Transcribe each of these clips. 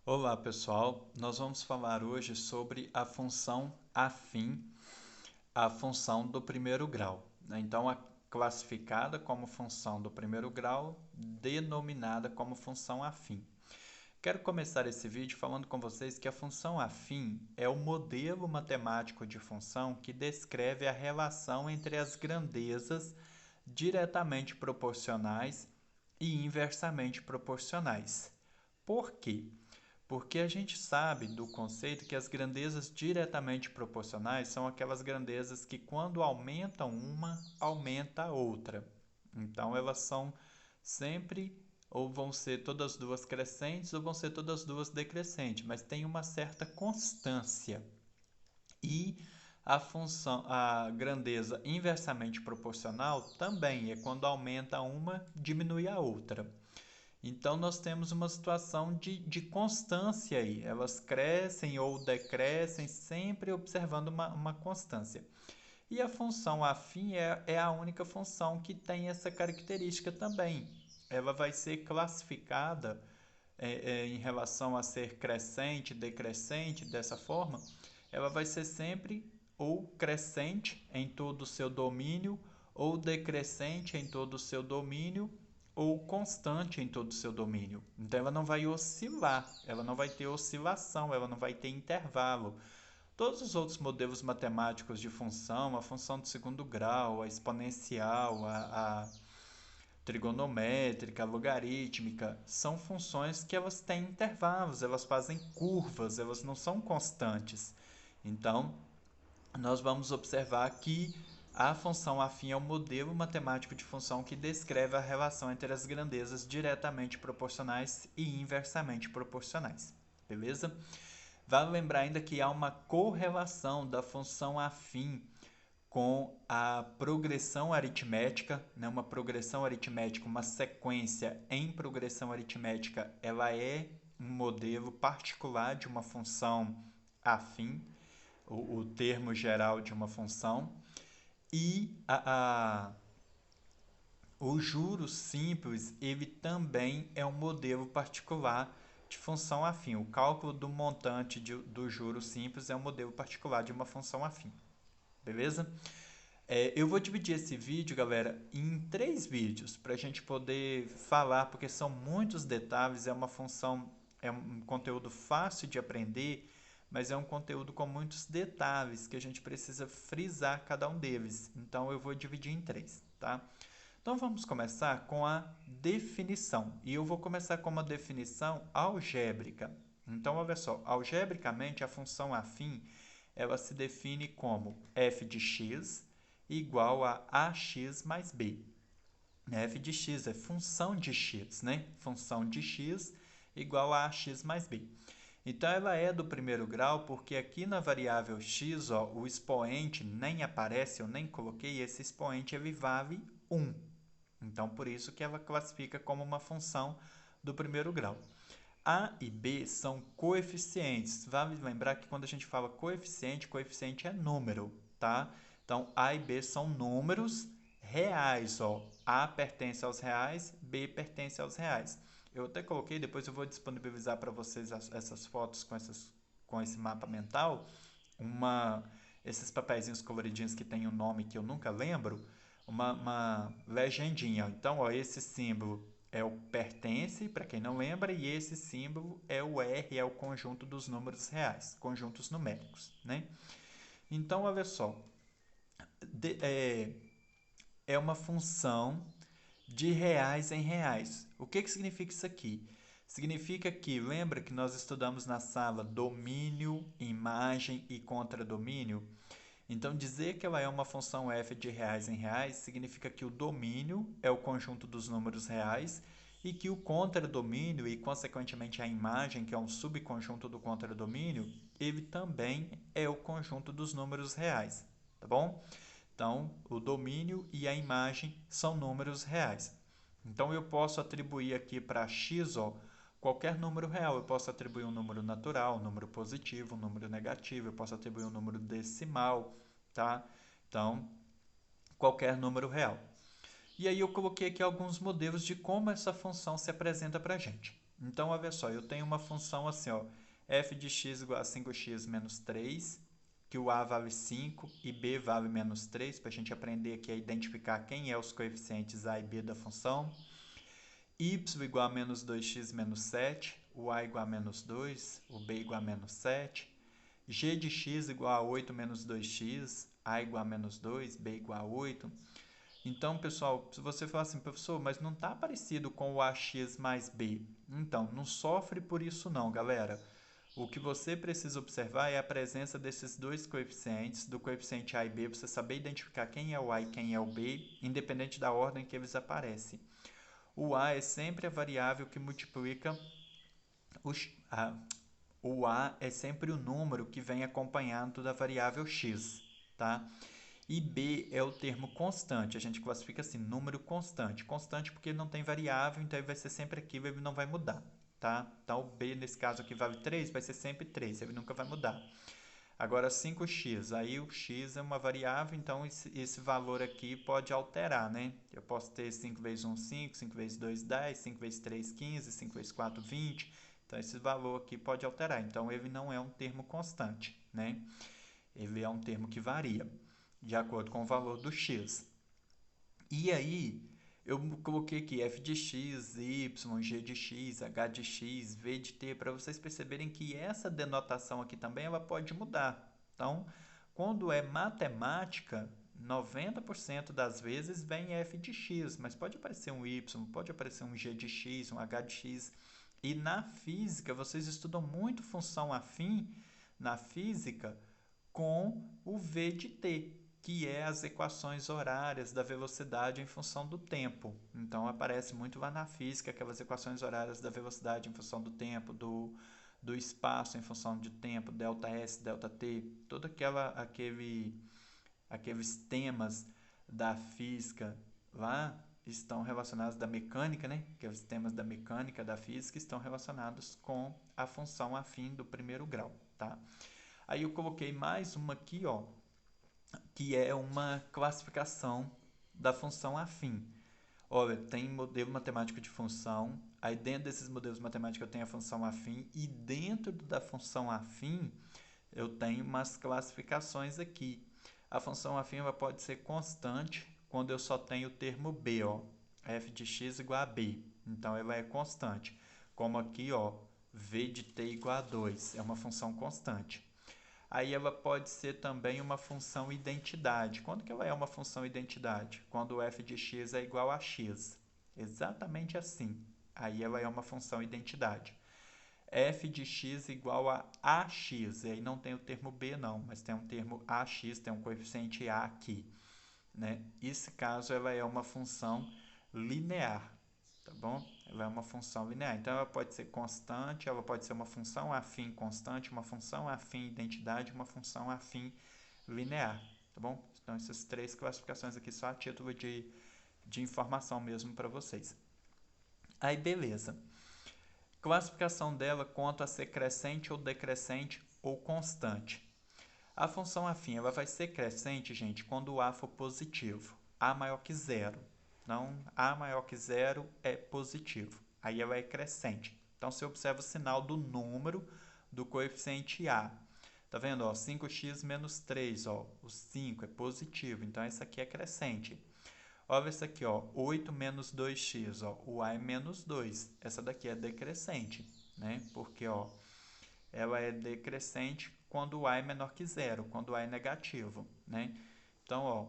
Olá pessoal, nós vamos falar hoje sobre a função afim, a função do primeiro grau, né? Então, classificada como função do primeiro grau, denominada como função afim. Quero começar esse vídeo falando com vocês que a função afim é o modelo matemático de função que descreve a relação entre as grandezas diretamente proporcionais e inversamente proporcionais. Por quê? Porque a gente sabe do conceito que as grandezas diretamente proporcionais são aquelas grandezas que, quando aumentam uma, aumenta a outra. Então, elas são sempre, ou vão ser todas duas crescentes, ou vão ser todas duas decrescentes, mas tem uma certa constância. E a grandeza inversamente proporcional também é quando aumenta uma, diminui a outra. Então, nós temos uma situação de constância aí. Elas crescem ou decrescem, sempre observando uma constância. E a função afim é a única função que tem essa característica também. Ela vai ser classificada em relação a ser crescente, decrescente, dessa forma, ela vai ser sempre ou crescente em todo o seu domínio, ou decrescente em todo o seu domínio, ou constante em todo o seu domínio. Então ela não vai oscilar, ela não vai ter oscilação, ela não vai ter intervalo. Todos os outros modelos matemáticos de função, a função de segundo grau, a exponencial, a trigonométrica, logarítmica, são funções que elas têm intervalos, elas fazem curvas, elas não são constantes. Então, nós vamos observar que a função afim é o modelo matemático de função que descreve a relação entre as grandezas diretamente proporcionais e inversamente proporcionais. Beleza? Vale lembrar ainda que há uma correlação da função afim com a progressão aritmética, né? Uma progressão aritmética, uma sequência em progressão aritmética, ela é um modelo particular de uma função afim, o termo geral de uma função, e o juro simples, ele também é um modelo particular de função afim. O cálculo do montante do juro simples é um modelo particular de uma função afim. Beleza? Eu vou dividir esse vídeo, galera, em 3 vídeos para a gente poder falar, porque são muitos detalhes, é um conteúdo fácil de aprender, mas é um conteúdo com muitos detalhes que a gente precisa frisar cada um deles. Então eu vou dividir em 3, tá? Então vamos começar com a definição. E eu vou começar com uma definição algébrica. Então, olha só, algebricamente a função afim, ela se define como f de x igual a ax mais b. F de x é função de x, né? Função de x igual a ax mais b. Então, ela é do primeiro grau porque aqui na variável x, ó, o expoente nem aparece, eu nem coloquei, esse expoente ele vale 1. Então, por isso que ela classifica como uma função do primeiro grau. A e B são coeficientes. Vale lembrar que quando a gente fala coeficiente, coeficiente é número, tá? Então, A e B são números reais, ó. A pertence aos reais, B pertence aos reais. Eu até coloquei, depois eu vou disponibilizar para vocês essas fotos com esse mapa mental, esses papeizinhos coloridinhos que tem um nome que eu nunca lembro, uma legendinha. Então, ó, esse símbolo é o pertence, para quem não lembra, e esse símbolo é o R, é o conjunto dos números reais, conjuntos numéricos, né? Então, olha só, de, é, é uma função de reais em reais. O que significa isso aqui? Significa que, lembra que nós estudamos na sala domínio, imagem e contradomínio? Então, dizer que ela é uma função f de reais em reais significa que o domínio é o conjunto dos números reais e que o contradomínio e, consequentemente, a imagem, que é um subconjunto do contradomínio, ele também é o conjunto dos números reais, tá bom? Então, o domínio e a imagem são números reais. Então, eu posso atribuir aqui para x, ó, qualquer número real. Eu posso atribuir um número natural, um número positivo, um número negativo. Eu posso atribuir um número decimal, tá? Então, qualquer número real. E aí eu coloquei aqui alguns modelos de como essa função se apresenta para a gente. Então, olha só, eu tenho uma função assim, ó, f de x igual a 5x menos 3, que o a vale 5 e b vale menos 3, para a gente aprender aqui a identificar quem é os coeficientes a e b da função. Y igual a menos 2x menos 7, o a igual a menos 2, o b igual a menos 7. G de x igual a 8 menos 2x, a igual a menos 2, b igual a 8. Então, pessoal, se você falar assim, professor, mas não está parecido com o ax mais b. Então, não sofre por isso não, galera. O que você precisa observar é a presença desses dois coeficientes, do coeficiente a e b, você saber identificar quem é o a e quem é o b, independente da ordem que eles aparecem. O a é sempre a variável que multiplica o a é sempre o número que vem acompanhado da variável x, tá? E b é o termo constante, a gente classifica assim, número constante. Constante porque não tem variável, então ele vai ser sempre aquilo, ele não vai mudar, tá? Então, o b, nesse caso aqui, vale 3, vai ser sempre 3, ele nunca vai mudar. Agora, 5x, aí o x é uma variável, então esse valor aqui pode alterar, né? Eu posso ter 5 vezes 1, 5, 5 vezes 2, 10, 5 vezes 3, 15, 5 vezes 4, 20. Então, esse valor aqui pode alterar. Então, ele não é um termo constante, né? Ele é um termo que varia de acordo com o valor do x. E aí, eu coloquei aqui f de x, y, g de x, h de x, v de t, para vocês perceberem que essa denotação aqui também ela pode mudar. Então, quando é matemática, 90% das vezes vem f de x, mas pode aparecer um y, pode aparecer um g de x, um h de x. E na física, vocês estudam muito função afim na física com o v de t, que é as equações horárias da velocidade em função do tempo. Então, aparece muito lá na física aquelas equações horárias da velocidade em função do tempo, do espaço em função de tempo, ΔS, ΔT, todo aqueles temas da física lá estão relacionados da mecânica, né? Aqueles temas da mecânica, da física, estão relacionados com a função afim do primeiro grau, tá? Aí eu coloquei mais uma aqui, ó, que é uma classificação da função afim. Olha, tem modelo matemático de função, aí dentro desses modelos matemáticos eu tenho a função afim, e dentro da função afim eu tenho umas classificações aqui. A função afim ela pode ser constante quando eu só tenho o termo b, ó, f de x igual a b, então ela é constante. Como aqui, ó, v de t igual a 2, é uma função constante. Aí ela pode ser também uma função identidade. Quando que ela é uma função identidade? Quando o f de x é igual a x. Exatamente assim. Aí ela é uma função identidade. F de x igual a ax. E aí não tem o termo b não, mas tem um termo ax, tem um coeficiente a aqui, né? Nesse caso ela é uma função linear, tá bom? Ela é uma função linear. Então, ela pode ser constante, ela pode ser uma função afim constante, uma função afim identidade, uma função afim linear, tá bom? Então, essas três classificações aqui só a título de informação mesmo para vocês. Aí, beleza. Classificação dela quanto a ser crescente ou decrescente ou constante. A função afim ela vai ser crescente, gente, quando o a for positivo, a maior que zero. Então, a maior que zero é positivo. Aí ela é crescente. Então, você observa o sinal do número do coeficiente a. Tá vendo? Ó, 5x menos 3. Ó, o 5 é positivo. Então, essa aqui é crescente. Olha essa aqui, ó, 8 menos 2x. Ó, o a é menos 2. Essa daqui é decrescente, né? Porque, ó, ela é decrescente quando o a é menor que zero, quando o a é negativo, né? Então, ó,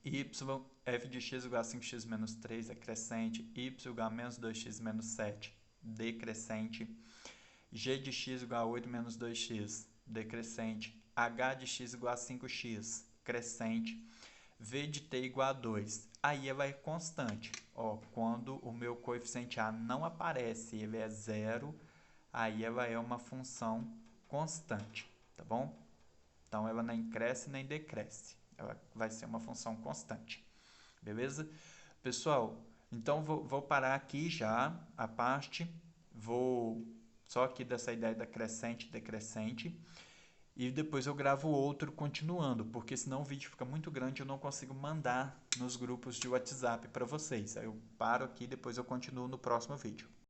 y, f de x igual a 5x menos 3 é crescente, y igual a menos 2x menos 7, decrescente, g de x igual a 8 menos 2x, decrescente, h de x igual a 5x, crescente, v de t igual a 2. Aí ela é constante. Ó, quando o meu coeficiente a não aparece, ele é zero, aí ela é uma função constante, tá bom? Então, ela nem cresce nem decresce. Ela vai ser uma função constante. Beleza? Pessoal, então vou parar aqui já a parte. Vou só aqui dessa ideia da crescente e decrescente. E depois eu gravo outro continuando, porque senão o vídeo fica muito grande e eu não consigo mandar nos grupos de WhatsApp para vocês. Aí eu paro aqui e depois eu continuo no próximo vídeo.